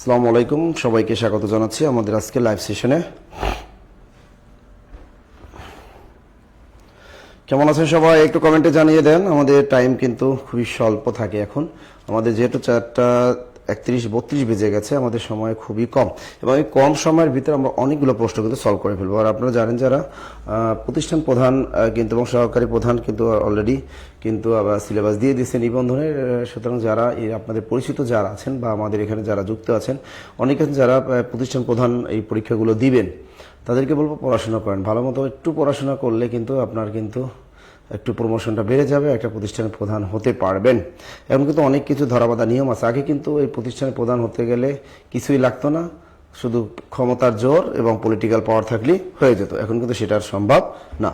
আসসালামু আলাইকুম, সবাইকে স্বাগত জানাচ্ছি আমাদের আজকে লাইভ সেশনে। কেমন আছেন সবাই? একটু কমেন্টে জানিয়ে দেন। আমাদের টাইম কিন্তু খুবই স্বল্প থাকে এখন, আমাদের যেহেতু 4:31-32 বেজে গেছে, আমাদের সময় খুবই কম এবং এই কম সময়ের ভিতরে আমরা অনেকগুলো প্রশ্ন কিন্তু সলভ করে ফেলবো। আর আপনারা জানেন যারা প্রতিষ্ঠান প্রধান কিন্তু এবং সহকারী প্রধান কিন্তু অলরেডি কিন্তু আবার সিলেবাস দিয়ে দিয়েছে নিবন্ধনের, সুতরাং যারা আপনাদের পরিচিত যারা আছেন বা আমাদের এখানে যারা যুক্ত আছেন, অনেকে যারা প্রতিষ্ঠান প্রধান এই পরীক্ষাগুলো দিবেন, তাদেরকে বলবো পড়াশোনা করেন। ভালো মতো একটু পড়াশোনা করলে কিন্তু আপনার কিন্তু একটু প্রমোশনটা বেড়ে যাবে, একটা প্রতিষ্ঠানের প্রধান হতে পারবেন। এখন কিন্তু অনেক কিছু ধরাবাঁধা নিয়ম আছে। আগে কিন্তু এই প্রতিষ্ঠানের প্রধান হতে গেলে কিছুই লাগতো না, শুধু ক্ষমতার জোর এবং পলিটিক্যাল পাওয়ার থাকলেই হয়ে যেত। এখন কিন্তু সেটা আর সম্ভব না।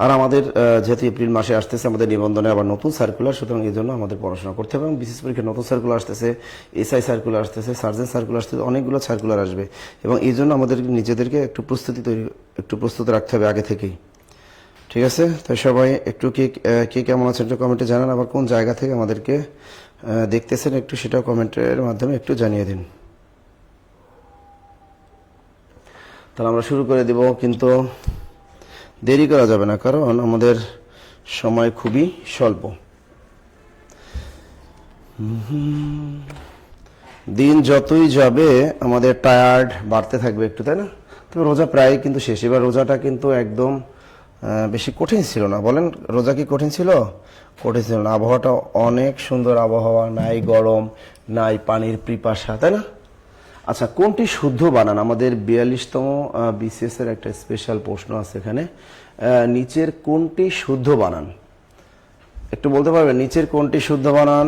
আর আমাদের যেহেতু এপ্রিল মাসে আসতেছে আমাদের নিবন্ধনে আবার নতুন সার্কুলার, সুতরাং এই জন্য আমাদের পড়াশোনা করতে হবে এবং বিশেষ পরীক্ষার নতুন সার্কুলার আসতেছে, এসআই সার্কুলার আসতেছে, সার্জেন্ট সার্কুলার আসতেছে, অনেকগুলো সার্কুলার আসবে এবং এই জন্য আমাদের নিজেদেরকে একটু প্রস্তুত রাখতে হবে আগে থেকেই। ঠিক আছে? তাই সবাই একটু কে কেমন আছেন একটু কমেন্টে জানান। আবার কোন জায়গা থেকে আমাদেরকে দেখতেছেন একটু সেটাও কমেন্টের মাধ্যমে একটু জানিয়ে দিন। তাহলে আমরা শুরু করে দেব, কিন্তু দেরি করা যাবে না, কারণ আমাদের সময় খুবই স্বল্প। দিন যতই যাবে আমাদের টায়ার্ড বাড়তে থাকবে একটু, তাই না? তবে রোজা প্রায় কিন্তু শেষ। এবার রোজাটা কিন্তু একদম বেশি কঠিন ছিল না, বলেন? রোজা কি কঠিন ছিল? কঠিন ছিল না। আবহাওয়াটা অনেক সুন্দর আবহাওয়া, নাই গরম, নাই পানির পিপাসা, তাই না? আচ্ছা, কোনটি শুদ্ধ বানান? আমাদের 42তম বিসিএস এর একটা স্পেশাল প্রশ্ন আছে এখানে। নিচের কোনটি শুদ্ধ বানান? একটু বলতে পারবেন নিচের কোনটি শুদ্ধ বানান?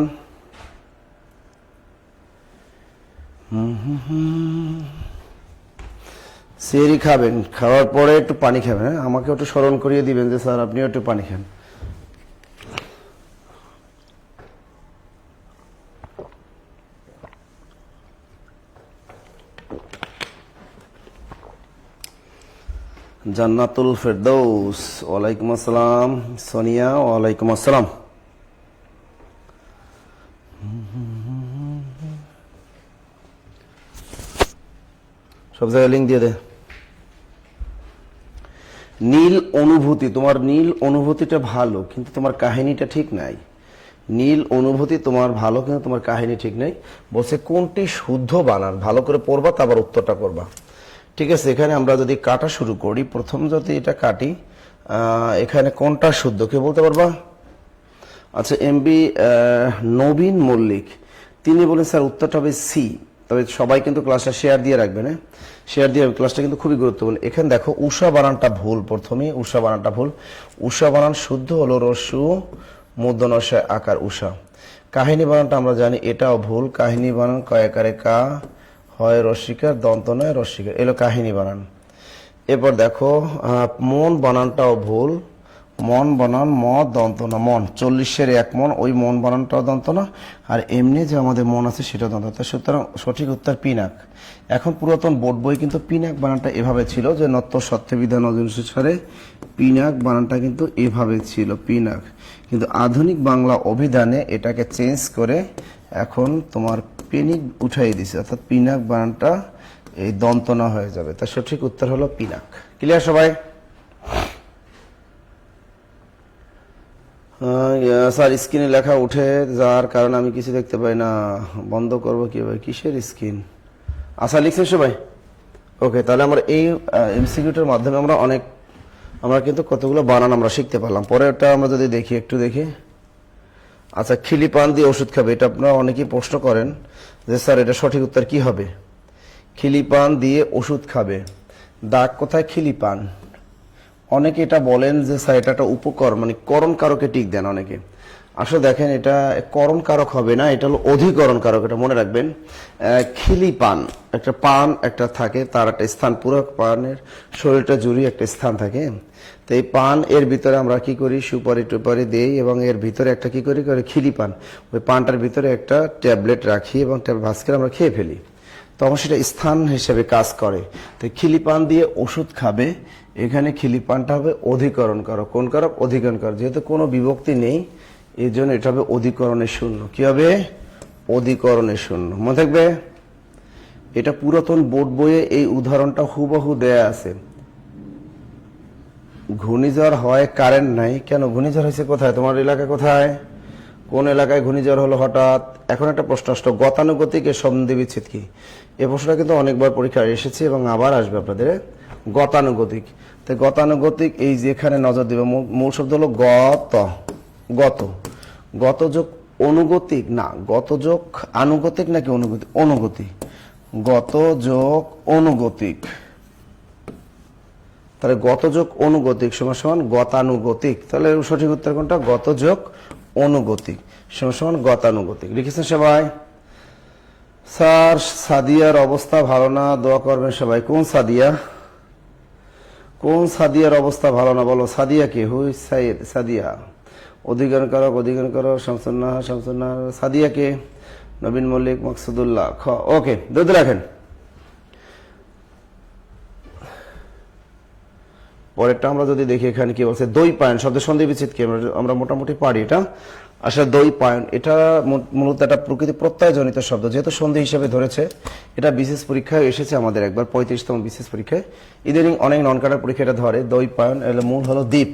সেরি খাবেন, খাওয়ার পরে একটু পানি খাবেন। হ্যাঁ, আমাকে একটু স্মরণ করিয়ে দিবেন যে স্যার আপনিও একটু পানি খান। জান্নাতুল ফেরদৌস, ওয়ালাইকুম আসসালাম। সোনিয়া, ওয়ালাইকুম আসসালাম। সব জায়গায় লিঙ্ক দিয়ে দে। নীল অনুভূতি, তোমার নীল অনুভূতিটা ভালো কিন্তু তোমার কাহিনীটা ঠিক নাই। নীল অনুভূতি তোমার ভালো কিন্তু তোমার কাহিনী ঠিক নেই। বলছে কোনটি শুদ্ধ বানান? ভালো করে পড়বা, তারপর উত্তরটা করবা। ঠিক আছে? এখানে আমরা যদি কাটা শুরু করি, প্রথম যদি এটা কাটি, এখানে কোনটা শুদ্ধ কেউ বলতে পারবা? আচ্ছা, এমবি নবীন মল্লিক, তিনি বলেন স্যার উত্তরটা হবে সি। তবে সবাই কিন্তু ক্লাসটা শেয়ার দিয়ে রাখবেন। হ্যাঁ, শেয়ার দিয়ে, ক্লাসটা কিন্তু খুবই গুরুত্বপূর্ণ। এখানে দেখো উষা বানানটা ভুল। প্রথমেই উষা বানানটা ভুল। উষা বানান শুদ্ধ হলো রস্যু মূর্ধন্যয় আকার উষা। কাহিনী বানানটা আমরা জানি এটাও ভুল। কাহিনী বানান কয়াকারে কা হয় রস্যিকার, দন্ত নয় রস্যিকার, এলো কাহিনী বানান। এরপর দেখো মন বানানটাও ভুল। মন বানান ম দন্ত না, মন 40-এর 1 মন, ওই মন বানানটাও দন্ত না, আর এমনি যে আমাদের মন আছে সেটা দন্ত। সুতরাং সঠিক উত্তর পিনাক। এখন পুরাতন বোর্ড বই কিন্তু পিনাক বানানটা এভাবে ছিল যে নত্য সত্যবিধান অনুসারে পিনাক বানানটা কিন্তু এভাবে ছিল, পিনাক। কিন্তু আধুনিক বাংলা অভিধানে এটাকে চেঞ্জ করে এখন তোমার পেনিক উঠাই দিছে, অর্থাৎ পিনাক বানানটা এই দন্তনা হয়ে যাবে। তার সঠিক উত্তর হলো পিনাক। ক্লিয়ার সবাই? স্যার স্ক্রিনে লেখা উঠে যার কারণে আমি কিছু দেখতে পাই না, বন্ধ করবো কিভাবে? কিসের স্ক্রিন? আচ্ছা, লিখছেন সবাই? ওকে, তাহলে আমরা এই এমসিকিউটার মাধ্যমে আমরা কিন্তু কতগুলো বানান আমরা শিখতে পারলাম। পরে ওটা আমরা যদি দেখি, একটু দেখি। আচ্ছা, খিলি পান দিয়ে ওষুধ খাবে, এটা আপনারা অনেকেই প্রশ্ন করেন যে স্যার এটা সঠিক উত্তর কি হবে? খিলি পান দিয়ে ওষুধ খাবে, দাগ কোথায়? খিলি পান। অনেকে এটা বলেন যে স্যার এটা একটা উপকরণ, মানে করণ কারকে টিক দেন অনেকে। আসলে দেখেন এটা করণ কারক হবে না, এটা হলো অধিকরণ কারক, এটা মনে রাখবেন। খিলি পান, একটা পান একটা থাকে, তার একটা স্থান, পুরো পানের শরীরটা জুড়ে একটা স্থান থাকে। তো এই পান এর ভিতরে আমরা কি করি? সুপারি টুপারি দেই এবং এর ভিতরে একটা কি করি? খিলি পান, ওই পানটার ভিতরে একটা ট্যাবলেট রাখি এবং ভাঁজ করে আমরা খেয়ে ফেলি, তখন সেটা স্থান হিসেবে কাজ করে। তো খিলি পান দিয়ে ওষুধ খাবে, এখানে খিলি পানটা হবে অধিকরণ কারক। কোন কারক? অধিকরণ কারক। যেহেতু কোনো বিভক্তি নেই এই জন্য এটা হবে অধিকরণের শূন্য। কি হবে? অধিকরণে শূন্য। মনে থাকবে, এটা পুরাতন বোর্ড বইয়ে এই উদাহরণটা হুবহু দেয়া আছে। ঘূর্ণিঝড় হয়, কারেন্ট নাই, কেন ঘূর্ণিঝড় হয়েছে কোথায়? তোমার এলাকায় কোথায়, কোন এলাকায় ঘূর্ণিঝড় হলো হঠাৎ? এখন একটা প্রশ্ন আসলো, গতানুগতিক এর সন্ধি বিচ্ছেদ কি? এই প্রশ্নটা কিন্তু অনেকবার পরীক্ষায় এসেছে এবং আবার আসবে আপনাদের। গতানুগতিক, তো গতানুগতিক এই যেখানে নজর দেবে, মূল শব্দ হলো গত। গত, গত যোগ অনুগতিক না, গত যোগ আনুগতিক নাকি অনুগতিক? অনুগতিক। গত যোগ অনুগতিক, তাহলে গত যোগ অনুগতিক সমান সমান গতানুগতিক। তাহলে সঠিক উত্তর কোনটা? গত যোগ অনুগতিক সমান সমান গতানুগতিক। লিখেছেন সবাই? স্যার সাদিয়ার অবস্থা ভালো না, দোয়া করবেন সবাই। কোন সাদিয়া? কোন সাদিয়ার অবস্থা ভালো না বলো? সাদিয়া কে? হুই সাইদ সাদিয়া? অধিকার করো, অধিকার করো। শামসুন্নাহ, শামসুন্নাহ। সাদিয়া কে? নবীন মল্লিক, মাকসুদুল্লাহ। ওকে, দুধ রাখেন। পরেরটা আমরা যদি দেখি, এখানে কি বলছে? দই পায়ন শব্দের সন্ধি বিচ্ছেদ কি? আমরা মোটামুটি পারি এটা। আসলে দই পায়ন এটা মূলত একটা প্রকৃতি প্রত্যয়জনিত শব্দ, যেহেতু সন্ধি হিসেবে ধরেছে। এটা বিশেষ পরীক্ষায় এসেছে আমাদের একবার, 35তম বিশেষ পরীক্ষায়। ইদানিং অনেক নন কাটার পরীক্ষা এটা ধরে। দই পায়ন এর মূল হলো দ্বীপ।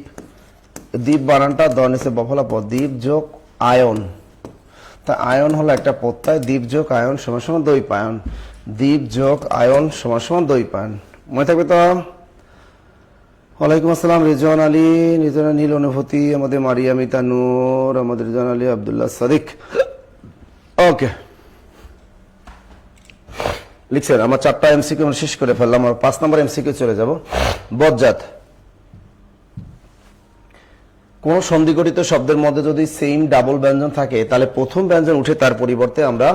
দ্বীপ বানানটা দ নিচে বফলা পদ, দ্বীপ যোগ আয়ন। তা আয়ন হলো একটা প্রত্যয়, দ্বীপ যোগ আয়ন সমান সমান দই পায়ন। দ্বীপ যোগ আয়ন সমান সমান দই পায়ন। মনে থাকবে তো? ওয়ালাইকুম আসসালাম। রিজওয়ান আলী, রিজওয়ান নীল অনুভূতি, আমাদের মারিয়া মিতা নূর, আমাদের রিজওয়ান আলী, আব্দুল্লাহ সাদিক। ওকে, লিখছেন। আমার 4টা এমসিকিউ আমরা শেষ করে ফেললাম। আমার 5 নম্বর এমসিকিউ চলে যাব। বজ্জাত, কোন সন্ধিগঠিত শব্দের মধ্যে যদি সেম ডাবল ব্যঞ্জন থাকে, তাহলে প্রথম ব্যঞ্জন উঠে তার পরিবর্তে আমরা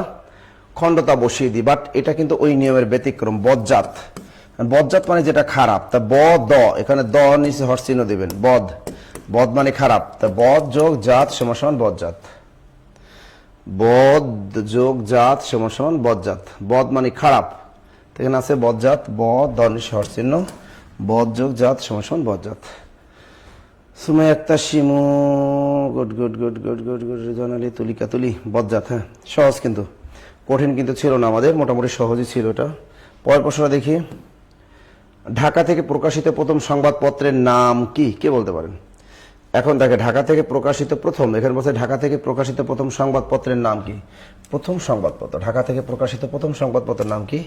খণ্ডতা বসিয়ে দিই। বাট এটা কিন্তু ওই নিয়মের ব্যতিক্রম। বজ্জাত, বজ্জাত মানে যেটা খারাপ। তা ব দ, এখানে দ নিচে হর্ষ চিহ্ন দেবেন। বদ, বদ মানে খারাপ। তা বদ যোগ জাত সমান সমান বজ্জাত। বদ যোগ জাত সমান সমান বজ্জাত। বদ মানে খারাপ, এখানে আছে বজ্জাত। বদ দ নিচে হর্ষ চিহ্ন, বদ যোগ জাত সমান সমান বজ্জাত। Sumai Akter Shimu, good good good good good good. Rizwan Ali, Tulika Tuli. বজ্জাত, হ্যাঁ সহজ, কিন্তু কঠিন কিন্তু ছিল না আমাদের, মোটামুটি সহজই ছিল এটা। পরের প্রশ্নটা দেখি। ঢাকা থেকে প্রকাশিত প্রথম সংবাদপত্রের নাম কি? কে বলতে পারেন? এখন দেখে, ঢাকা থেকে প্রকাশিত প্রথম, এখানে বলছে ঢাকা থেকে প্রকাশিত প্রথম সংবাদপত্রের নাম কি? প্রথম সংবাদপত্র, ঢাকা থেকে প্রকাশিত প্রথম সংবাদপত্রের নাম কি?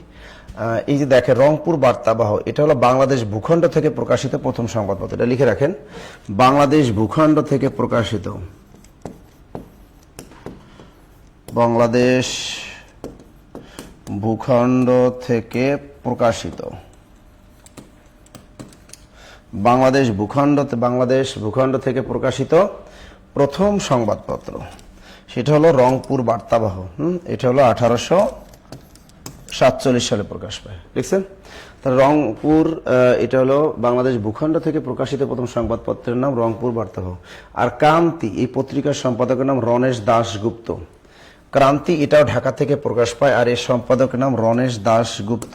এই যে দেখে, রংপুর বার্তাবাহ, এটা হলো বাংলাদেশ ভূখণ্ড থেকে প্রকাশিত প্রথম সংবাদপত্র। এটা লিখে রাখেন, বাংলাদেশ ভূখণ্ড থেকে প্রকাশিত, বাংলাদেশ ভূখণ্ড থেকে প্রকাশিত, বাংলাদেশ ভূখণ্ড থেকে প্রকাশিত প্রথম সংবাদপত্র, সেটা হলো রংপুর বার্তাবাহ। এটা হলো 1847 সালে প্রকাশ পায়। দেখছেন? তাহলে রংপুর, এটা হলো বাংলাদেশ ভূখণ্ড থেকে প্রকাশিত প্রথম সংবাদপত্রের নাম রংপুর বার্তাবাহ। আর ক্রান্তি, এই পত্রিকার সম্পাদকের নাম রণেশ দাশগুপ্ত। ক্রান্তি এটাও ঢাকা থেকে প্রকাশ পায়, আর এর সম্পাদকের নাম রণেশ দাশগুপ্ত।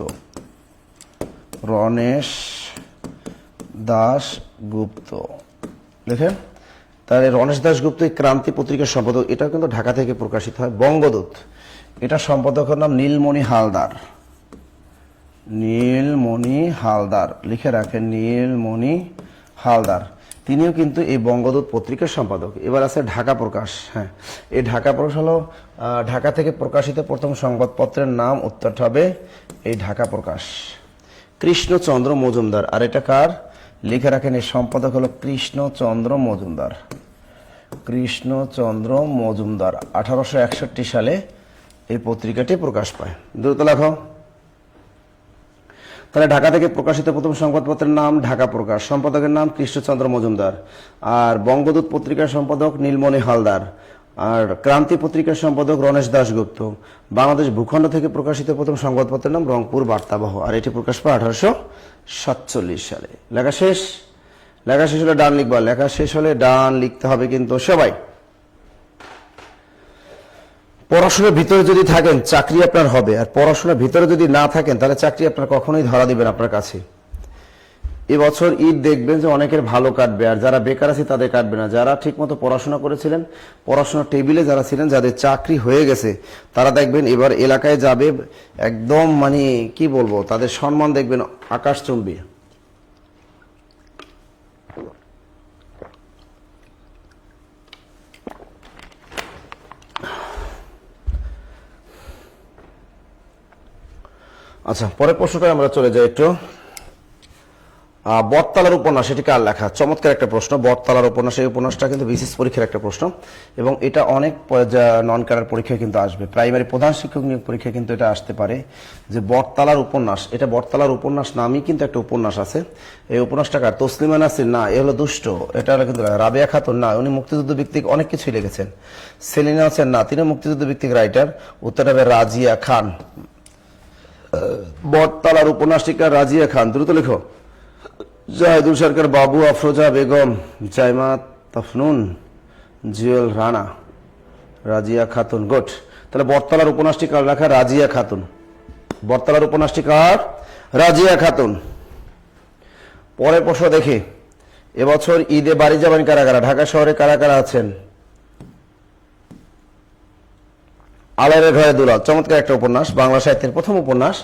রণেশ দাশগুপ্ত, দেখেন। তাহলে রণেশ দাশগুপ্ত এই ক্রান্তি পত্রিকার সম্পাদক, এটা কিন্তু ঢাকা থেকে প্রকাশিত হয়। বঙ্গদূত, এটা সম্পাদকের নাম নীলমণি হালদার। নীলমণি হালদার, লিখে রাখেন, নীলমণি হালদার। তিনিও কিন্তু এই বঙ্গদূত পত্রিকার সম্পাদক। এবার আছে ঢাকা প্রকাশ। হ্যাঁ, এই ঢাকা প্রকাশ হলো ঢাকা থেকে প্রকাশিত প্রথম সংবাদপত্রের নাম, উত্তরটা হবে এই ঢাকা প্রকাশ। কৃষ্ণচন্দ্র মজুমদার, আর এটা কার? লিখে রাখেন, এর সম্পাদক হলো কৃষ্ণচন্দ্র মজুমদার। কৃষ্ণচন্দ্র মজুমদার 1861 সালে এই পত্রিকাটি প্রকাশ পায়। দ্রুত লেখো। তাহলে ঢাকা থেকে প্রকাশিত প্রথম সংবাদপত্রের নাম ঢাকা প্রকাশ, সম্পাদকের নাম কৃষ্ণচন্দ্র মজুমদার, আর বঙ্গদূত পত্রিকার সম্পাদক নীলমণি হালদার, আর ক্রান্তি পত্রিকার সম্পাদক রণেশ দাশগুপ্ত। বাংলাদেশ ভূখণ্ড থেকে প্রকাশিত প্রথম সংবাদপত্রের নাম রংপুর বার্তাবাহ, আর এটি প্রকাশ পায় 1847 সালে। লেখা শেষ? লেখা শেষ হলে ডান লিখবা। লেখা শেষ হলে ডান লিখতে হবে কিন্তু সবাই। পড়াশোনার ভিতরে যদি থাকেন, চাকরি আপনার হবে, আর পড়াশোনার ভিতরে যদি না থাকেন, তাহলে চাকরি আপনার কখনোই ধরা দিবেন আপনার কাছে। এবছর ঈদ দেখবেন যে অনেকের ভালো কাটবে, আর যারা বেকার আছে তাদের কাটবে না। যারা ঠিকমতো পড়াশোনা করেছিলেন, পড়াশোনার টেবিলে যারা ছিলেন, যাদের চাকরি হয়ে গেছে, তারা দেখবেন এবার এলাকায় যাবে একদম মানে কি বলবো, তাদের সম্মান দেখবেন আকাশচুম্বী। আচ্ছা, পরের প্রশ্নটায় আমরা চলে যাই একটু। বটতলার উপন্যাস, এটি কার লেখা? চমৎকার একটা প্রশ্ন। বটতলার উপন্যাস, এই উপন্যাসটা কিন্তু বিসিএস পরীক্ষার একটা প্রশ্ন, এবং এটা অনেক নন ক্যাডার পরীক্ষায় কিন্তু আসবে। প্রাইমারি প্রধান শিক্ষক নিয়োগ পরীক্ষায় কিন্তু এটা আসতে পারে যে বটতলার উপন্যাস। এটা বটতলার উপন্যাস নামই কিন্তু একটা উপন্যাস আছে। এই উপন্যাসটা কার? তসলিমা নাসরিন? না, এ হলো দুষ্ট। এটা হলো কিন্তু রাবেয়া খাতুন? না, উনি মুক্তিযুদ্ধ ভিত্তিক অনেক কিছুই লিখেছেন। সেলিনা হোসেন? না, তিনি মুক্তিযুদ্ধ ভিত্তিক রাইটার। উত্তরটা হবে রাজিয়া খান। বটতলার উপন্যাসটিকার রাজিয়া খান। দ্রুত লেখো। জাহেদুল সরকার বাবু, আফরোজা বেগম, জাইমা তাফনুন, জুয়েল রানা, রাজিয়া খাতুন। গুড। তাহলে বটতলার উপন্যাসটি কার লেখা? রাজিয়া খাতুন। বটতলার উপন্যাসটি কার? রাজিয়া খাতুন। পরের প্রশ্ন দেখি। এবছর ঈদে বাড়ি যাবেন কারা কারা? ঢাকা শহরে কারা কারা আছেন? আলালের ঘরে দুলাল, চমৎকার একটা উপন্যাস, বাংলা সাহিত্যের প্রথম উপন্যাস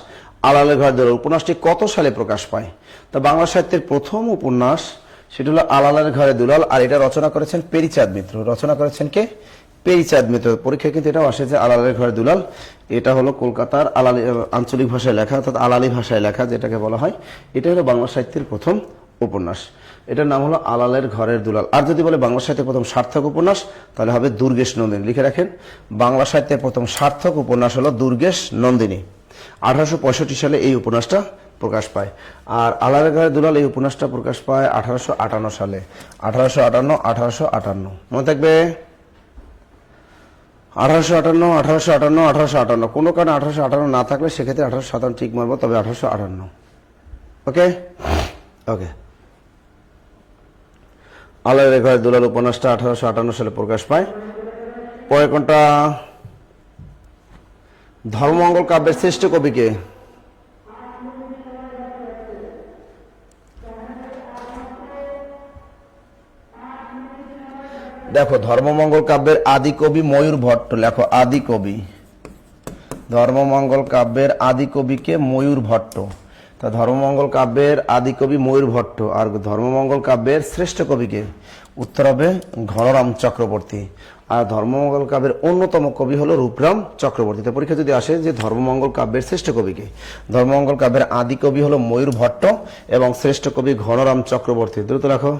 আলালের ঘরে দুলাল। উপন্যাসটি কত সালে প্রকাশ পায়? তা বাংলা সাহিত্যের প্রথম উপন্যাস সেটা হলো আলালের ঘরে দুলাল, আর এটা রচনা করেছেন পেরিচাঁদ মিত্র। রচনা করেছেন কে? পেরিচাঁদ মিত্র। পরীক্ষায় কিন্তু এটাও আসে যে আলালের ঘরে দুলাল, এটা হলো কলকাতার আলালি আঞ্চলিক ভাষায় লেখা, অর্থাৎ আলালি ভাষায় লেখা যেটাকে বলা হয়। এটা হলো বাংলা সাহিত্যের প্রথম উপন্যাস, এটার নাম হলো আলালের ঘরের দুলাল। আর যদি বলে বাংলা সাহিত্যের প্রথম সার্থক উপন্যাস, তাহলে হবে দুর্গেশ নন্দিনী। লিখে রাখেন, বাংলা সাহিত্যের প্রথম সার্থক উপন্যাস হলো দুর্গেশ নন্দিনী। 1865 সালে এই উপন্যাসটা প্রকাশ পায়। আর আলালের ঘরের দুলাল এই উপন্যাসটা প্রকাশ পায় 1858 সালে। 1858 মনে থাকবে। 1858 কোনো কারণে 1858 না থাকলে সেক্ষেত্রে 1857 ঠিক মারবো, তবে 1858। ওকে ওকে। আলালের ঘরের দুলাল উপন্যাসটা 1858 সালে প্রকাশ পায়। পরে কোনটা? ধর্মমঙ্গল কাব্যের শ্রেষ্ঠ কবিকে? দেখো, ধর্মমঙ্গল কাব্যের আদি কবি ময়ূর ভট্ট। লেখো আদি কবি। ধর্মমঙ্গল কাব্যের আদি কবিকে? ময়ূর ভট্ট। তা ধর্মমঙ্গল কাব্যের আদি কবি ময়ূর ভট্ট। আর ধর্মমঙ্গল কাব্যের শ্রেষ্ঠ কবিকে? উত্তর হবে ঘনরাম চক্রবর্তী। আর ধর্মমঙ্গল কাব্যের অন্যতম কবি হলো রূপরাম চক্রবর্তী। তো পরীক্ষা যদি আসে যে ধর্মমঙ্গল কাব্যের শ্রেষ্ঠ কবিকে, ধর্মমঙ্গল কাব্যের আদি কবি হলো ময়ূর ভট্ট এবং শ্রেষ্ঠ কবি ঘনরাম চক্রবর্তী। দ্রুত রাখো।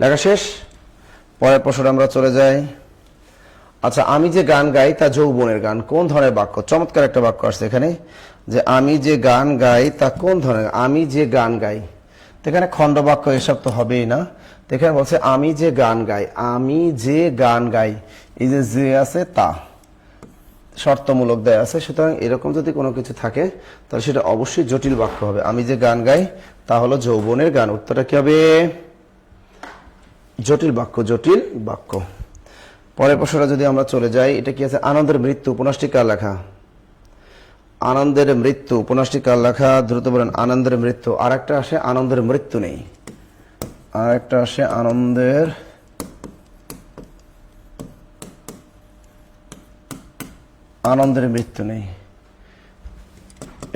লেখা শেষ। পরের প্রশ্নে আমরা চলে যাই। আচ্ছা, আমি যে গান গাই তা যৌবনের গান, কোন ধরনের বাক্য? চমৎকার একটা বাক্য আসছে এখানে যে আমি যে গান গাই তা কোন ধরনের? আমি যে গান গাই, এখানে খণ্ড বাক্য এসব তো হবেই না। এখানে বলছে আমি যে গান গাই, আমি যে গান গাই, এই যে আছে তা শর্তমূলক দেয়া আছে। সুতরাং এরকম যদি কোনো কিছু থাকে তাহলে সেটা অবশ্যই জটিল বাক্য হবে। আমি যে গান গাই তা হলো যৌবনের গান। উত্তরটা কি হবে? জটিল বাক্য, জটিল বাক্য। পরের প্রশ্নটা যদি আমরা চলে যাই, এটা কি আছে? আনন্দের মৃত্যু উপন্যাসটি কার লেখা? আনন্দের মৃত্যু উপন্যাসটি কার লেখা? দ্রুত বলেন। আনন্দের মৃত্যু। আর একটা আসে আনন্দের মৃত্যু নেই, আর একটা আসে আনন্দের মৃত্যু নেই।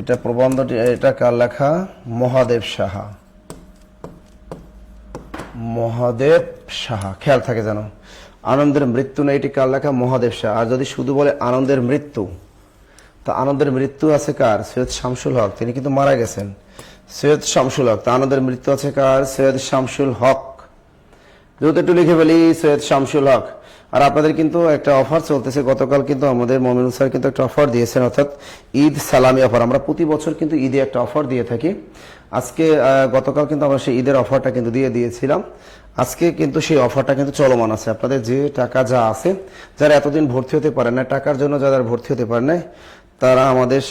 এটা প্রবন্ধটি, এটা কার লেখা? মহাদেব সাহা। মহাদেব সাহা, খেয়াল থাকে যেন। আনন্দের মৃত্যু নেই, এটি কার লেখা? মহাদেব সাহা। আর যদি শুধু বলে আনন্দের মৃত্যু, তা আনন্দের মৃত্যু আছে কার? সৈয়দ শামসুল হক, তিনি কিন্তু মারা গেছেন। সৈয়দ শামসুল হক। তা আনন্দের মৃত্যু আছে কার? সৈয়দ শামসুল হক। যেহেতু একটু লিখে ফেলি, সৈয়দ শামসুল হক। আর আপনাদের কিন্তু একটা অফার চলতেছে, গতকাল কিন্তু আমাদের মমিনুল স্যার কিন্তু একটা অফার দিয়েছেন, অর্থাৎ ঈদ সালামি অফার। আমরা প্রতি বছর কিন্তু ঈদে একটা অফার দিয়ে থাকি। আজকে গতকাল কিন্তু আমরা সেই ঈদের অফারটা কিন্তু দিয়ে দিয়েছিলাম। আজকে কিন্তু সেই অফারটা কিন্তু চলমান আছে। আপনাদের যে টাকা যা আছে, যারা এতদিন ভর্তি হতে পারেন না, টাকার জন্য যারা ভর্তি হতে পারেন না, তারা আমাদের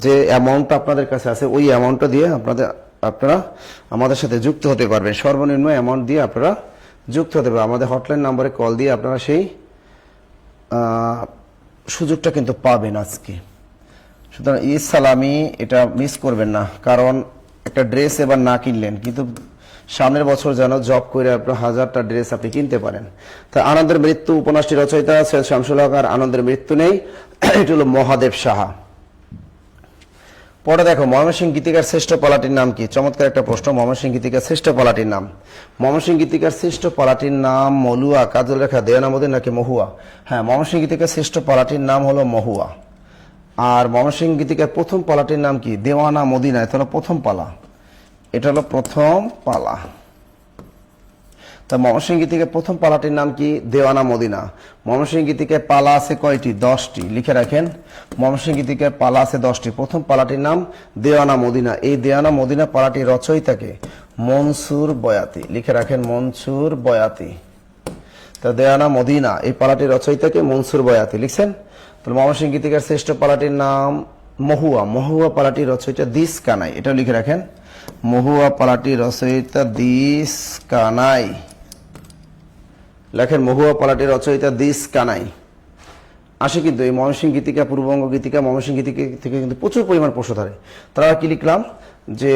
যে অ্যামাউন্টটা আপনাদের কাছে আছে ওই অ্যামাউন্টটা দিয়ে আপনারা আমাদের সাথে যুক্ত হতে পারবেন। সর্বনিম্ন অ্যামাউন্ট দিয়ে আপনারা যুক্ত হতে পারবেন। আমাদের হটলাইন নাম্বারে কল দিয়ে আপনারা সেই সুযোগটা কিন্তু পাবেন আজকে। সুতরাং ঈদ সালামি এটা মিস করবেন না, কারণ একটা ড্রেস এবার না কিনলেন, কিন্তু সামনের বছর যেন জব করে আপনার 1000টা ড্রেস আপনি কিনতে পারেন। তা আনন্দের মৃত্যু উপন্যাসটি রচয়িতা সৈয়দ শামসুল হক, আর আনন্দের মৃত্যু নেই, এটা হলো মহাদেব সাহা। পরে দেখো ময়মনসিংহ গীতিকার শ্রেষ্ঠ পালাটির নাম কি? চমৎকার একটা প্রশ্ন। ময়মনসিংহ গীতিকার শ্রেষ্ঠ পালাটির নাম, ময়মনসিংহ গীতিকার শ্রেষ্ঠ পালাটির নাম মলুয়া, কাজল রেখা, দেওয়ানামদিন নাকি মহুয়া? হ্যাঁ, ময়মনসিংহ গীতিকার শ্রেষ্ঠ পালাটির নাম হলো মহুয়া। আর ময়মনসিংহ গীতিকার প্রথম পালাটির নাম কি? দেওয়ানা মদিনা, এটা হলো প্রথম পালা, এটা হলো প্রথম পালা। তা ময়মনসিংহ গীতিকার প্রথম পালাটির নাম কি? দেওয়ানা মদিনা। ময়মনসিংহ গীতিকার পালা আছে কয়টি? 10টি, লিখে রাখেন। ময়মনসিংহ গীতিকার পালা আছে 10টি, প্রথম পালাটির নাম দেওয়ানা মদিনা। এই দেওয়ানা মদিনা পালাটির রচয়িতাকে মনসুর বয়াতি, লিখে রাখেন, মনসুর বয়াতি। তা দেওয়ানা মদিনা এই পালাটির রচয়িতাকে মনসুর বয়াতি, লিখছেন? তাহলে ময়মনসিংহ গীতিকার শ্রেষ্ঠ পালাটির নাম মহুয়া। মহুয়া পালাটির রচয়িতা দিস কানাই, এটা লিখে রাখেন। মহুয়া পালাটির রচয়িতা দিস কানাই, লেখেন মহুয়া পালাটির রচয়িতা দিস কানাই। আসে কিন্তু এই ময়মনসিংহ গীতিকা, পূর্ববঙ্গ গীতিকা, ময়মনসিংহ গীতিকা থেকে কিন্তু প্রচুর পরিমাণ প্রশ্ন ধরে। তারা কি লিখলাম যে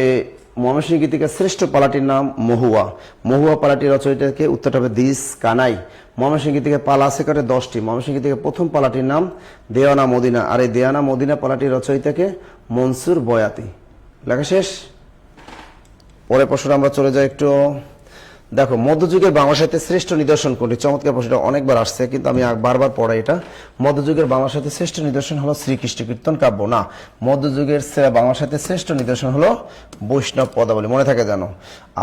ময়মনসিংহ গীতিকার শ্রেষ্ঠ পালাটির নাম মহুয়া। মহুয়া পালাটির রচয়িতাকে, উত্তরটা হবে দিস কানাই। ময়মনসিংহ গীতিকার পালা আছে করে 10টি, ময়মনসিংহ গীতিকার প্রথম পালাটির নাম দেওয়ানা মদিনা, আর এই দেওয়ানা মদিনা পালাটির রচয়িতাকে মনসুর বয়াতি। লেখা শেষ। পরের প্রশ্নটা আমরা চলে যাই একটু। দেখো মধ্যযুগের বাংলা সাহিত্যের শ্রেষ্ঠ নিদর্শন কোনটি? চমৎকার প্রশ্নটা, অনেকবার আসছে কিন্তু আমি বারবার পড়াই এটা। মধ্যযুগের বাংলা সাহিত্যের শ্রেষ্ঠ নিদর্শন হলো শ্রীকৃষ্ণ কীর্তন কাব্য। না, মধ্যযুগের বাংলা সাহিত্যের শ্রেষ্ঠ নিদর্শন হলো বৈষ্ণব পদাবলী, মনে থাকে জানো।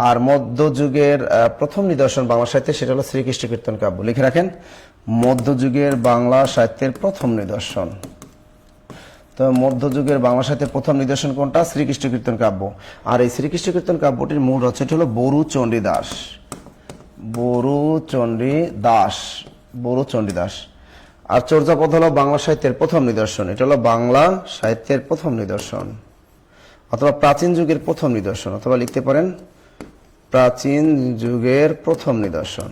আর মধ্যযুগের প্রথম নিদর্শন বাংলা সাহিত্যে, সেটা হলো শ্রীকৃষ্ণ কীর্তন কাব্য, লিখে রাখেন। মধ্যযুগের বাংলা সাহিত্যের প্রথম নিদর্শন, তো মধ্যযুগের বাংলা সাহিত্যের প্রথম নিদর্শন কোনটা? শ্রীকৃষ্ণ কীর্তন কাব্য। আর এই শ্রীকৃষ্ণ কীর্তন কাব্যটির মূল রচয়িতা হলো বরুচণ্ডী দাস। বরুচণ্ডী দাস। আর চর্যাপদ হলো বাংলা সাহিত্যের প্রথম নিদর্শন, এটা হলো বাংলা সাহিত্যের প্রথম নিদর্শন, অথবা প্রাচীন যুগের প্রথম নিদর্শন, অথবা লিখতে পারেন প্রাচীন যুগের প্রথম নিদর্শন।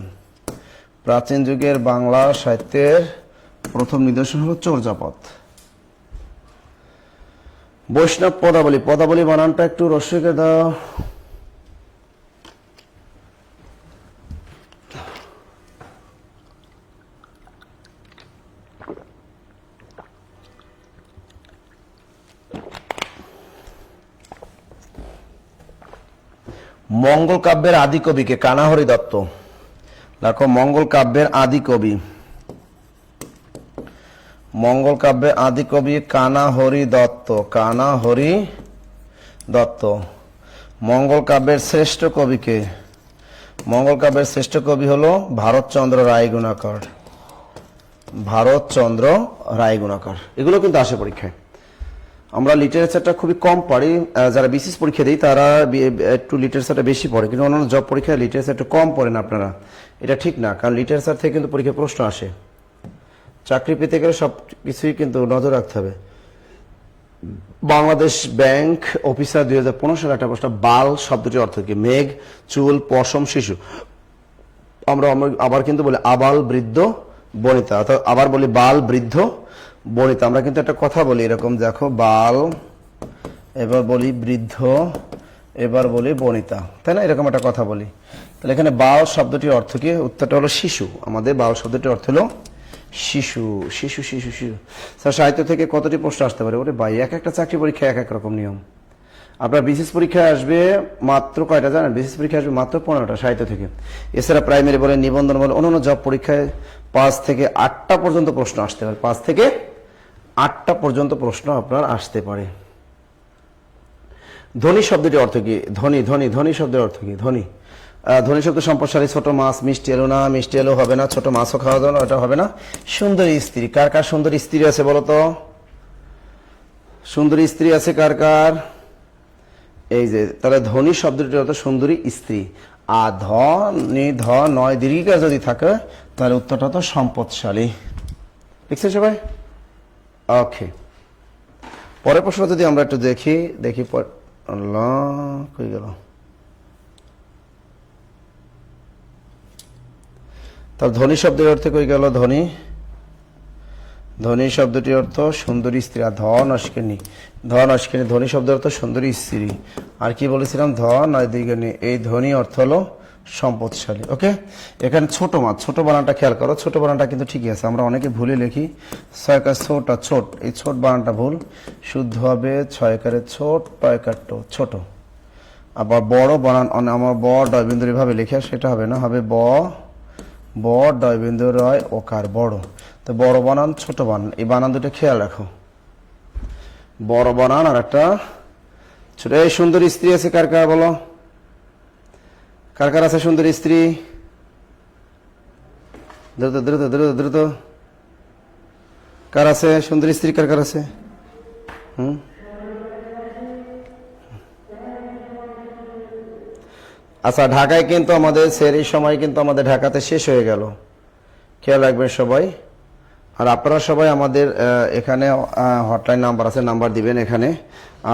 প্রাচীন যুগের বাংলা সাহিত্যের প্রথম নিদর্শন হলো চর্যাপদ। বৈষ্ণব পদাবলী, পদাবলী বানানটা একটু রসিকে দাও। মঙ্গল কাব্যের আদি কবিকে? কানাহরি দত্ত। দেখো মঙ্গল কাব্যের আদি কবি, মঙ্গল কাব্যের আদি কবি কানাহরি দত্ত। কানাহরি দত্ত। মঙ্গল কাব্যের শ্রেষ্ঠ কবিকে? মঙ্গল কাব্যের শ্রেষ্ঠ কবি হলো ভারতচন্দ্র রায়গুণাকর। ভারতচন্দ্র রায়গুণাকর। এগুলো কিন্তু আসে পরীক্ষায়। আমরা লিটারেচারটা খুবই কম পারি, যারা বিসিএস পরীক্ষা দিই তারা একটু লিটারেচারটা বেশি পড়ে, কিন্তু অন্যান্য জব পরীক্ষায় লিটারেচার একটু কম পড়েন আপনারা। এটা ঠিক না, কারণ লিটারেচার থেকে কিন্তু পরীক্ষায় প্রশ্ন আসে। চাকরি পেতে গেলে সব কিছুই কিন্তু নজর রাখতে হবে। বাংলাদেশ ব্যাংক অফিসার 2015 সালে একটা প্রশ্ন, বাল শব্দটির অর্থ কি? মেঘ, চুল, পশম, শিশু। আমরা আবার কিন্তু বলি আবাল বৃদ্ধ বনিতা, অর্থাৎ আবার বলি বাল বৃদ্ধ বনিতা। আমরা কিন্তু একটা কথা বলি এরকম, দেখো বাল, এবার বলি বৃদ্ধ, এবার বলি বনিতা, তাই না? এরকম একটা কথা বলি। তাহলে এখানে বাল শব্দটির অর্থ কি? উত্তরটা হলো শিশু। আমাদের বাল শব্দটির অর্থ হলো শিশু। শিশু শিশু শিশু। স্যার সাহিত্য থেকে কতটি প্রশ্ন আসতে পারে? ওরে ভাই, এক একটা চাকরি পরীক্ষায় এক এক রকম নিয়ম। আপনার বিসিএস পরীক্ষায় আসবে মাত্র কয়টা জানেন? বিসিএস পরীক্ষায় আসবে মাত্র 15টা সাহিত্য থেকে। এছাড়া প্রাইমারি বলে, নিবন্ধন বলে, অন্যান্য জব পরীক্ষায় 5 থেকে 8টা পর্যন্ত প্রশ্ন আসতে পারে। 5 থেকে 8টা পর্যন্ত প্রশ্ন আপনার আসতে পারে। ধ্বনি শব্দটির অর্থ কি? ধ্বনি, ধ্বনি, ধ্বনি শব্দের অর্থ কি? ধ্বনি, ধ্বনি শব্দ সম্প্রসারী। ছোট মাছ মিষ্টি এলো না, মিষ্টি এলো হবে না, ছোট মাছও খাওয়া যাবে না, ওটা হবে না। সুন্দরী স্ত্রী, কার কার সুন্দরী স্ত্রী আছে বলতো? সুন্দরী স্ত্রী আছে কার কার? এই যে, তাহলে ধ্বনি শব্দটির অর্থ সুন্দরী স্ত্রী। আর ধনি ধ নয় দীর্ঘিকা যদি থাকে তাহলে উত্তরটা তো সম্পদশালী। লিখছে সবাই? ওকে, পরের প্রশ্ন যদি আমরা একটু দেখি কই গেল? তার ধ্বনি শব্দের অর্থে কই গেল? ধ্বনি, ধনী শব্দটির অর্থ সুন্দরী স্ত্রী, আর ধন অস্কিনী, ধন অস্কিনী, ধনী শব্দের অর্থ সুন্দরী স্ত্রী। আর কি বলেছিলাম, ধন আর দ্বিগুণী, এই ধনী অর্থ হলো সম্পদশালী। ওকে, এখানে ছোট মাছ, ছোট বানানটা খেয়াল করো, ছোট বানানটা কিন্তু ঠিকই আছে, আমরা অনেকে ভুলে লিখি ছয়কার ছোট, ছোট, এই ছোট বানানটা ভুল, শুদ্ধ হবে ছয়কারে ছোট, টয়কার টো, ছোট। আবার বড় বানান আমার ব ডয়বিন্দুর ভাবে লেখা, সেটা হবে না, হবে ব ডয়বিন্দু রয় ওকার, বড়। তো বড় বানান ছোট বানান, এই বানান দুটো খেয়াল রাখো, বড় বানান আর একটা ছোট। এই সুন্দর স্ত্রী আছে কার কার বলো, কার কার আছে সুন্দর স্ত্রী? দ্রুত দ্রুত দ্রুত দ্রুত, কার আছে সুন্দর স্ত্রী, কার কার আছে? আচ্ছা, ঢাকায় কিন্তু আমাদের সেহরির সময় কিন্তু আমাদের ঢাকাতে শেষ হয়ে গেল, খেয়াল রাখবেন সবাই। আর আপনারা সবাই আমাদের এখানে হটলাইন নাম্বার আছে, নাম্বার দিবেন এখানে।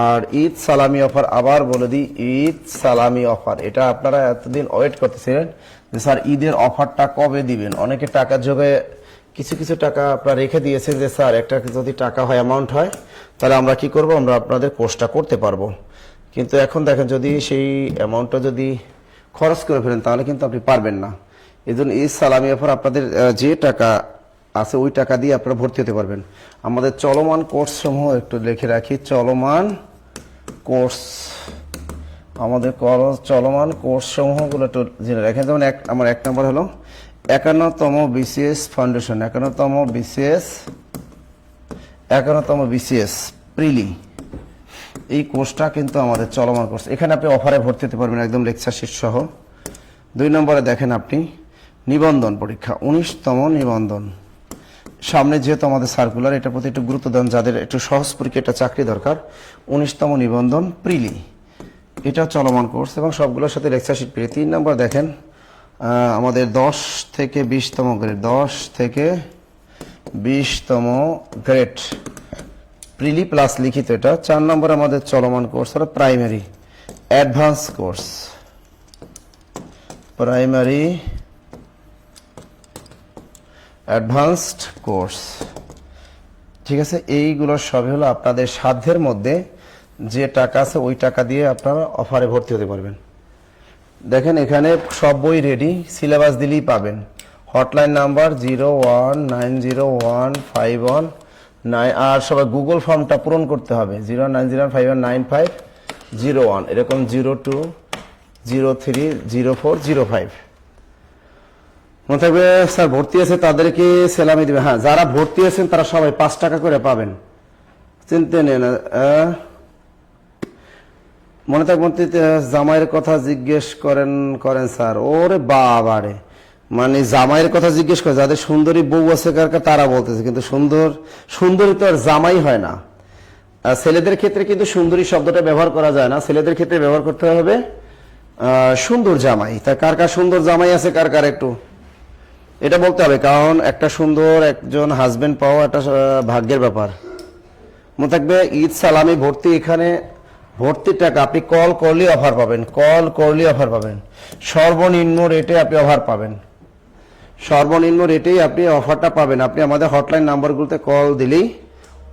আর ঈদ সালামি অফার, আবার বলে দিই, ঈদ সালামি অফার, এটা আপনারা এতদিন ওয়েট করতেছিলেন যে স্যার ঈদের অফারটা কবে দিবেন। অনেকে টাকা যোগে কিছু কিছু টাকা আপনারা রেখে দিয়েছেন যে স্যার একটা যদি টাকা হয়, অ্যামাউন্ট হয়, তাহলে আমরা কি করব, আমরা আপনাদের কোর্সটা করতে পারবো। কিন্তু এখন দেখেন, যদি সেই অ্যামাউন্টটা যদি খরচ করে ফেলেন তাহলে কিন্তু আপনি পারবেন না। এই জন্য ঈদ সালামি অফার, আপনাদের যে টাকা আছে ওই টাকা দিয়ে আপনারা ভর্তি হতে পারবেন। আমাদের চলমান কোর্স সমূহ একটু লিখে রাখি, চলমান কোর্স, আমাদের চলমান কোর্স সমূহগুলো একটু জেনে রাখেন। যেমন আমার 1 নম্বর হলো 51তম বিসিএস ফাউন্ডেশন, 51তম বিসিএস প্রিলি, এই কোর্সটা কিন্তু আমাদের চলমান কোর্স। এখানে আপনি অফারে ভর্তি হতে পারবেন একদম লেকচার শিট সহ। 2 নম্বরে দেখেন আপনি নিবন্ধন পরীক্ষা, 19তম নিবন্ধন। সামনে যেহেতু আমাদের সার্কুলার, এটার প্রতি একটু গুরুত্ব দেন, যাদের একটু সহজ পরীক্ষা, একটা চাকরি দরকার। 19তম নিবন্ধন প্রিলি, এটা চলমান কোর্স এবং সবগুলোর সাথে লেকচার শিট পেয়ে। 3 নম্বর দেখেন আমাদের 10 থেকে 20তম গ্রেড, 10 থেকে 20তম গ্রেড প্রিলি প্লাস লিখিত, এটা। 4 নম্বর আমাদের চলমান কোর্স হলো primary advance course, primary advanced course, ঠিক আছে। এইগুলো সবই হলো আপনাদের সাধ্যের মধ্যে, যে টাকা আছে ওই টাকা দিয়ে আপনারা অফারে ভর্তি হতে পারবেন। দেখেন এখানে সব বই রেডি, সিলেবাস দিলেই পাবেন। হটলাইন নাম্বার 0190151 আর সবাই গুগল ফর্মটা পূরণ করতে হবে, 090519501, এরকম 02030405। মনে থাকবে স্যার ভর্তি আছে তাদেরকে সেলামি দিবে। হ্যাঁ, যারা ভর্তি আছেন তারা সবাই 5 টাকা করে পাবেন, চিনতে নেন। মনে থাকবে জামাইয়ের কথা জিজ্ঞেস করেন স্যার, ওরে বাবারে, মানে জামাইয়ের কথা জিজ্ঞেস করে, যাদের সুন্দরী বউ আছে কারকা তারা বলতেছে, কিন্তু সুন্দরী তো আর জামাই হয় না। ছেলেদের ক্ষেত্রে কিন্তু সুন্দরী শব্দটা ব্যবহার করা যায় না, ছেলেদের ক্ষেত্রে ব্যবহার করতে হবে সুন্দর জামাই। তাই কার কার সুন্দর জামাই আছে, কার কার একটু এটা বলতে হবে, কারণ একটা সুন্দর একজন হাজবেন্ড পাওয়া একটা ভাগ্যের ব্যাপার। মনে থাকবে ঈদ সালামি ভর্তি, এখানে ভর্তির টাকা আপনি কল করলে অফার পাবেন, কল করলে অফার পাবেন, সর্বনিম্ন রেটে আপনি অফার পাবেন, সর্বনিম্ন রেটেই আপনি অফারটা পাবেন। আপনি আমাদের হটলাইন নাম্বারগুলোতে কল দিলেই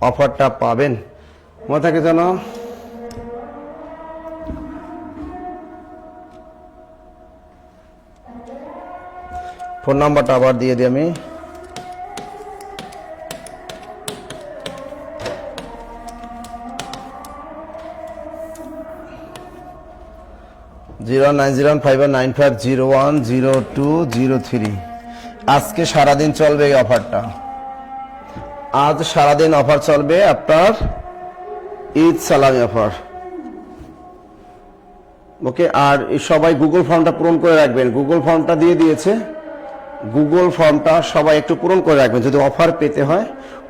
অফারটা পাবেন। মনে থাকে যেন। ফোন নাম্বারটা আবার দিয়ে দিই আমি, 0905195010203। আজকে সারাদিন চলবে এই অফারটা, আজ সারাদিন অফার চলবে আপনার ঈদ সালামি অফার। ওকে, আর সবাই গুগল ফর্মটা পূরণ করে রাখবেন, গুগল ফর্মটা দিয়ে দিয়েছে, গুগল ফর্মটা সবাই একটু পূরণ করে রাখবেন। যদি অফার পেতে হয়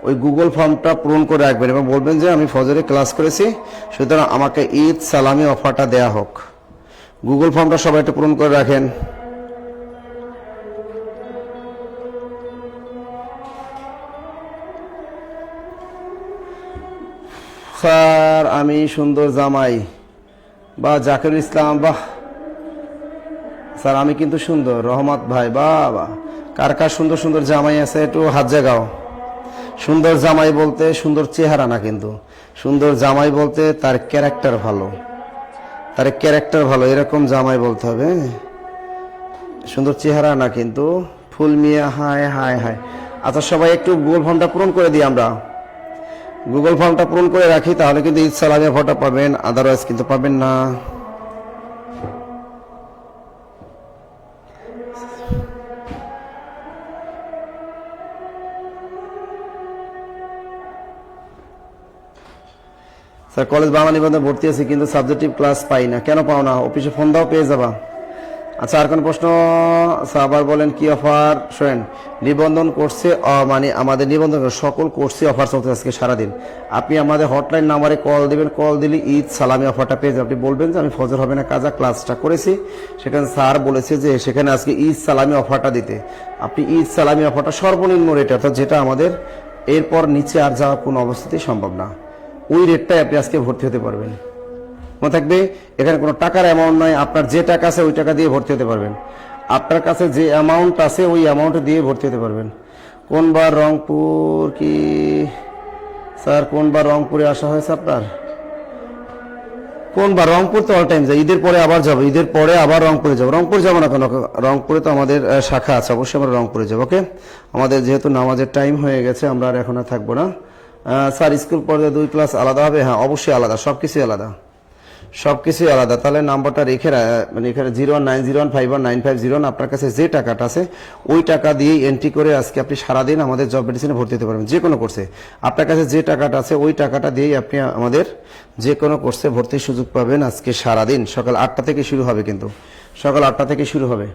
ওই গুগল ফর্মটা পূরণ করে রাখবেন এবং বলবেন যে আমি ফজরে ক্লাস করেছি, সুতরাং আমাকে ঈদ সালামি অফারটা দেয়া হোক। গুগল ফর্মটা সবাই একটু পূরণ করে রাখেন। স্যার আমি সুন্দর জামাই, বা জাকিরুল ইসলাম, বাহ স্যার আমি কিন্তু সুন্দর, রহমত ভাই, বাহ বাহ, কার কার সুন্দর সুন্দর জামাই আছে একটু হাত জাগাও। সুন্দর জামাই বলতে সুন্দর চেহারা না, কিন্তু সুন্দর জামাই বলতে তার ক্যারেক্টার ভালো, তার ক্যারেক্টার ভালো, এরকম জামাই বলতে হবে। সুন্দর চেহারা না কিন্তু। ফুল মিয়া, হায় হায় হায়। আচ্ছা সবাই একটু গুগল ফর্মটা পূরণ করে দিই, আমরা গুগল ফর্মটা পূরণ করে রাখি, তাহলে কিন্তু ঈদ সালামি অফারটা পাবেন, আদারওয়াইজ কিন্তু পাবেন না। স্যার কলেজ বাংলা নিবন্ধন ভর্তি আছে কিন্তু সাবজেক্টিভ ক্লাস পাই না, কেন পাও না? অফিসে ফোন দাও, পেয়ে যাবা। আচ্ছা আর কোন প্রশ্ন? আচ্ছা আবার বলেন কি অফার? শোনেন, নিবন্ধন কোর্সে মানে আমাদের নিবন্ধন সকল কোর্সে অফার চলছে আজকে সারাদিন। আপনি আমাদের হটলাইন নাম্বারে কল দিবেন, কল দিলে ঈদ সালামি অফারটা পেয়ে যাবেন। আপনি বলবেন যে আমি ফজর হবে না কাজা ক্লাসটা করেছি, সেখানে স্যার বলেছে যে সেখানে আজকে ঈদ সালামি অফারটা দিতে। আপনি ঈদ সালামি অফারটা সর্বনিম্ন রেট, অর্থাৎ যেটা আমাদের এরপর নিচে আর যাওয়া কোনো অবস্থাতেই সম্ভব না, ওই রেটটাই আপনি আজকে ভর্তি হতে পারবেন। মনে থাকবে এখানে কোনো টাকার অ্যামাউন্ট নয়, আপনার যে টাকা আছে ওই টাকা দিয়ে ভর্তি হতে পারবেন। আপনার কাছে যে অ্যামাউন্ট আছে ওই অ্যামাউন্ট দিয়ে ভর্তি হতে পারবেন। কোনবার রংপুর কি স্যার, কোনবার রংপুরে আসা হয়েছে আপনার? কোনবার? রংপুর তো অল টাইম যায়, ঈদের পরে আবার যাবো, ঈদের পরে আবার রংপুরে যাবো। রংপুর যাবো না কেন? রংপুরে তো আমাদের শাখা আছে, অবশ্যই আমরা রংপুরে যাবো। ওকে, আমাদের যেহেতু নামাজের টাইম হয়ে গেছে, আমরা আর এখন আর থাকবো না। স্যার স্কুল পর্যায়ে 2 ক্লাস আলাদা হবে? হ্যাঁ অবশ্যই আলাদা, সবকিছুই আলাদা, সবকিছুই আলাদা। তাহলে নাম্বারটা রেখে মানে এখানে 01901519501, আপনার কাছে যে টাকাটা আছে ওই টাকা দিয়ে এন্ট্রি করে আজকে আপনি সারাদিন আমাদের জব মেডিসিনে ভর্তি হতে পারবেন, যে কোনো কোর্সে। আপনার কাছে যে টাকাটা আছে ওই টাকাটা দিয়েই আপনি আমাদের যে কোনো কোর্সে ভর্তির সুযোগ পাবেন আজকে সারাদিন। সকাল 8টা থেকে শুরু হবে, কিন্তু সকাল 8টা থেকে শুরু হবে।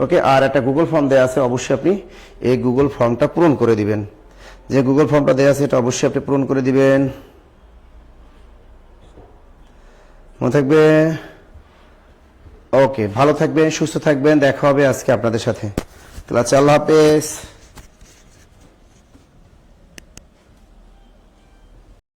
ওকে, আর একটা গুগল ফর্ম দেওয়া আছে, অবশ্যই আপনি এই গুগল ফর্মটা পূরণ করে দিবেন। যে গুগল ফর্মটা দেওয়া আছে এটা অবশ্যই আপনি পূরণ করে দিবেন। মনে থাকবে। ওকে, ভালো থাকবেন, সুস্থ থাকবেন, দেখা হবে আজকে আপনাদের সাথে। তাহলে আচ্ছা, আল্লাহ হাফেজ।